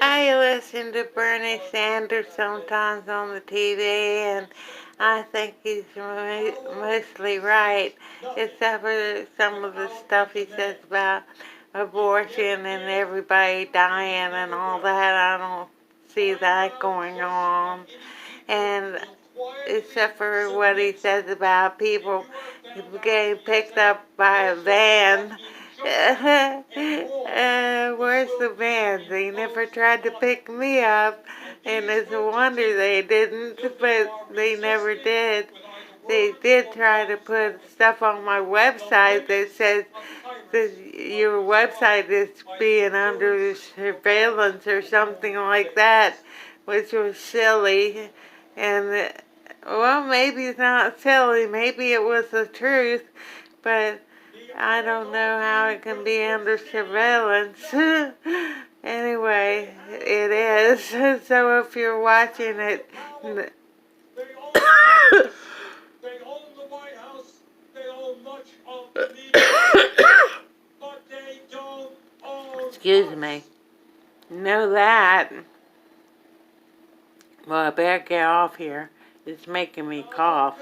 I listen to Bernie Sanders sometimes on the TV, and I think he's mostly right, except for some of the stuff he says about abortion and everybody dying and all that. I don't see that going on. And except for what he says about people getting picked up by a van. Where's the van? They never tried to pick me up, and it's a wonder they didn't, but they never did. They did try to put stuff on my website that says that your website is being under surveillance or something like that, which was silly. And, well, maybe it's not silly, maybe it was the truth, but I don't know how it can be under surveillance. Anyway, it is. So if you're watching it, They own the White House, they own much of the media, but they don't own excuse us. me. Know that. Well, I better get off here. It's making me cough.